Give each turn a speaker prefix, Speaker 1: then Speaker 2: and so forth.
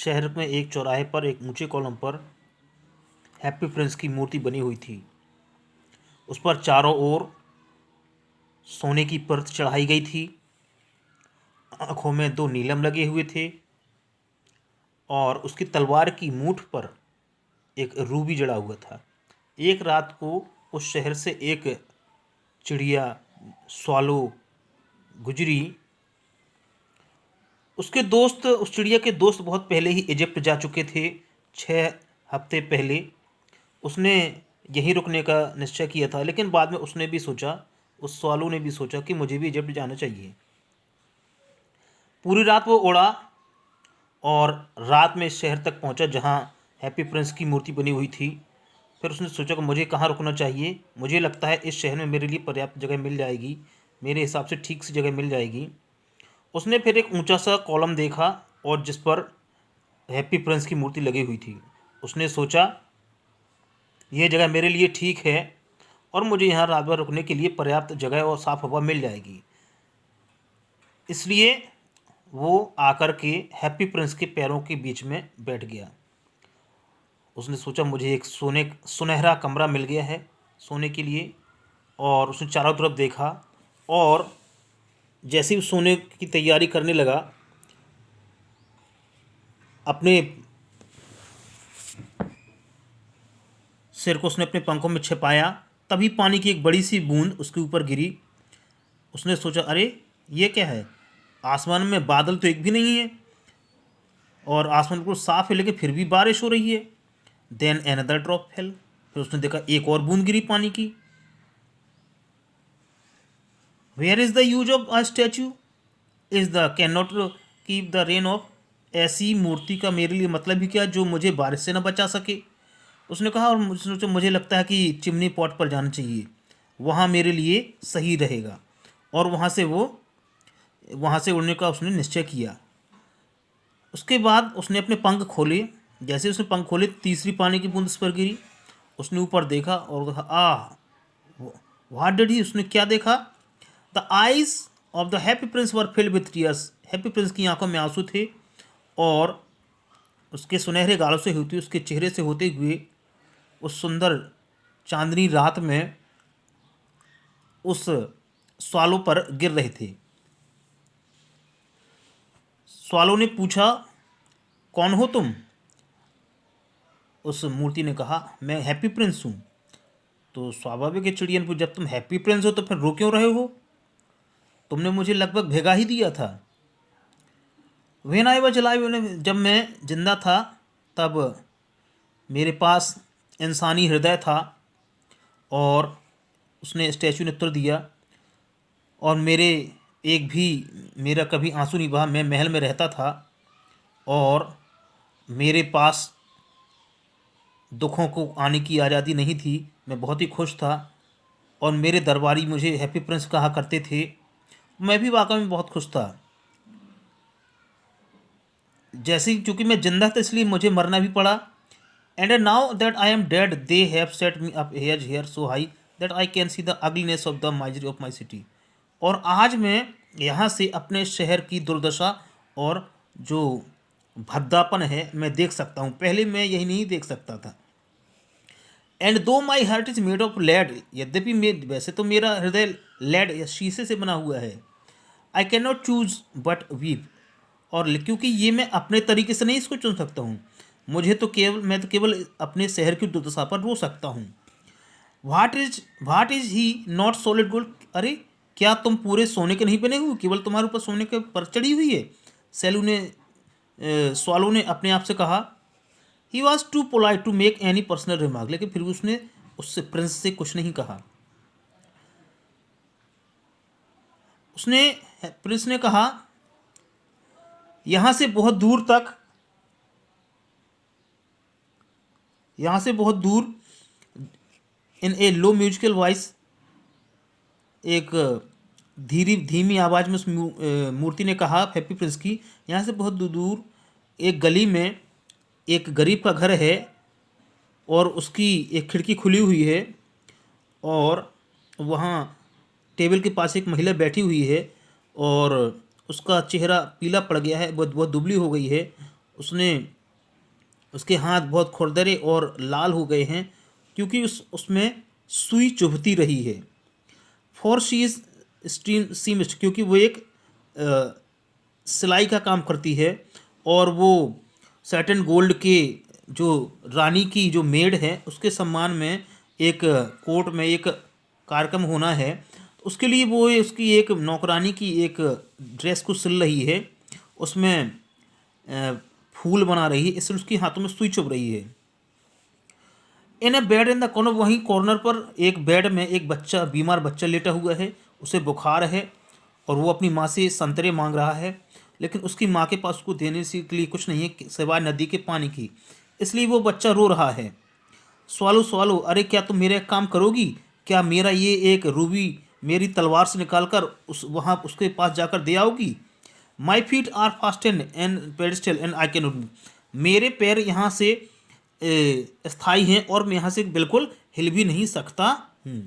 Speaker 1: शहर में एक चौराहे पर एक ऊंचे कॉलम पर हैप्पी प्रिंस की मूर्ति बनी हुई थी। उस पर चारों ओर सोने की परत चढ़ाई गई थी। आंखों में दो नीलम लगे हुए थे और उसकी तलवार की मूठ पर एक रूबी जड़ा हुआ था। एक रात को उस शहर से एक चिड़िया स्वालो गुजरी। उसके दोस्त उस चिड़िया के दोस्त बहुत पहले ही इजिप्ट जा चुके थे। 6 हफ्ते पहले उसने यहीं रुकने का निश्चय किया था, लेकिन बाद में उसने भी सोचा, उस स्वालो ने भी सोचा कि मुझे भी इजिप्ट जाना चाहिए। पूरी रात वो उड़ा और रात में इस शहर तक पहुंचा जहां हैप्पी प्रिंस की मूर्ति बनी हुई थी। फिर उसने सोचा कि मुझे कहाँ रुकना चाहिए। मुझे लगता है इस शहर में मेरे लिए पर्याप्त जगह मिल जाएगी, मेरे हिसाब से ठीक सी जगह मिल जाएगी। उसने फिर एक ऊंचा सा कॉलम देखा और जिस पर हैप्पी प्रिंस की मूर्ति लगी हुई थी। उसने सोचा यह जगह मेरे लिए ठीक है और मुझे यहाँ रात भर रुकने के लिए पर्याप्त जगह और साफ़ हवा मिल जाएगी। इसलिए वो आकर के हैप्पी प्रिंस के पैरों के बीच में बैठ गया। उसने सोचा मुझे एक सुनहरा कमरा मिल गया है सोने के लिए। और उसने चारों तरफ देखा और जैसे ही सोने की तैयारी करने लगा, अपने सिर को उसने अपने पंखों में छिपाया। तभी पानी की एक बड़ी सी बूंद उसके ऊपर गिरी। उसने सोचा अरे ये क्या है, आसमान में बादल तो एक भी नहीं है और आसमान बिल्कुल साफ है, लेकिन फिर भी बारिश हो रही है। Then another drop fell. फिर उसने देखा एक और बूंद गिरी पानी की। Where is the use of a statue is the can not keep the rain off. ऐसी मूर्ति का मेरे लिए मतलब ही क्या जो मुझे बारिश से न बचा सके। उसने कहा, और मुझे सोचा मुझे लगता है कि चिमनी पॉट पर जाना चाहिए, वहाँ मेरे लिए सही रहेगा। और वहाँ से उड़ने का उसने निश्चय किया। उसके बाद उसने अपने पंख खोले। जैसे उसने पंख खोले, तीसरी पानी की बूंद उस पर गिरी। उसने ऊपर देखा और कहा व्हाट डिड ही। उसने क्या देखा? The eyes of the happy Prince were filled with tears. Happy Prince की आंखों में आंसू थे और उसके सुनहरे गालों से होते, उसके चेहरे से होते हुए उस सुंदर चांदनी रात में उस स्वालो पर गिर रहे थे। स्वालो ने पूछा, कौन हो तुम? उस मूर्ति ने कहा, मैं हैप्पी प्रिंस हूँ। तो स्वाभाविक है, चिड़िया ने पूछा, जब तुम हैप्पी प्रिंस हो तो फिर रो क्यों रहे हो? तुमने मुझे लगभग भेगा ही दिया था। व्हेन आई वाज अलाइव, जब मैं जिंदा था तब मेरे पास इंसानी हृदय था। और उसने स्टैचू ने उत्तर दिया, और मेरा कभी आंसू नहीं बहा। मैं महल में रहता था और मेरे पास दुखों को आने की आज़ादी नहीं थी। मैं बहुत ही खुश था और मेरे दरबारी मुझे हैप्पी प्रिंस कहा करते थे। मैं भी वाकई में बहुत खुश था। जैसे चूँकि मैं जिंदा था इसलिए मुझे मरना भी पड़ा। And now that I am dead they have set me up here so high that I can see the ugliness of the misery of my city. और आज मैं यहाँ से अपने शहर की दुर्दशा और जो भद्दापन है मैं देख सकता हूँ, पहले मैं यही नहीं देख सकता था। And though my heart is made of lead, यद्यपि वैसे तो मेरा हृदय लेड या शीशे से बना हुआ है। I can not choose but weep. और क्योंकि ये मैं अपने तरीके से नहीं इसको चुन सकता हूँ, मैं तो केवल अपने शहर की दुर्दशा पर रो सकता हूँ। What is he not solid gold. अरे क्या तुम पूरे सोने के नहीं बने हुए, केवल तुम्हारे ऊपर सोने के पर चढ़ी हुई है? स्वालो ने अपने आप से कहा। He was too polite to make any personal remark, लेकिन फिर भी उसने उससे प्रिंस से कुछ नहीं कहा। प्रिंस ने कहा, यहाँ से बहुत दूर इन ए लो म्यूजिकल वॉइस, एक धीमी आवाज़ में उस मूर्ति ने कहा हैप्पी प्रिंस की, यहाँ से बहुत दूर एक गली में एक गरीब का घर है और उसकी एक खिड़की खुली हुई है और वहाँ टेबल के पास एक महिला बैठी हुई है और उसका चेहरा पीला पड़ गया है, बहुत बहुत दुबली हो गई है। उसने उसके हाथ बहुत खुरदरे और लाल हो गए हैं क्योंकि उसमें सुई चुभती रही है। फॉर शी इज स्टीन सीमिस्ट, क्योंकि वो एक सिलाई का काम करती है और वो सैटन गोल्ड के जो रानी की जो मेड है उसके सम्मान में एक कोर्ट में एक कार्यक्रम होना है, तो उसके लिए वो उसकी एक नौकरानी की एक ड्रेस को सिल रही है, उसमें फूल बना रही है, इसलिए उसके हाथों में सुई चुभ रही है। इन ए बेड इन द कॉर्नर, वहीं कॉर्नर पर एक बेड में एक बच्चा, बीमार बच्चा लेटा हुआ है, उसे बुखार है और वो अपनी माँ से संतरे मांग रहा है, लेकिन उसकी माँ के पास उसको देने से के लिए कुछ नहीं है सिवाय नदी के पानी की, इसलिए वो बच्चा रो रहा है। स्वालो स्वालो, अरे क्या तुम मेरा एक काम करोगी? क्या मेरा ये एक रूबी मेरी तलवार से निकाल कर उस वहाँ उसके पास जाकर दे आओगी? My feet are fastened and pedestal and I can, मेरे पैर यहाँ से स्थायी हैं और मैं यहाँ से बिल्कुल हिल भी नहीं सकता हूँ।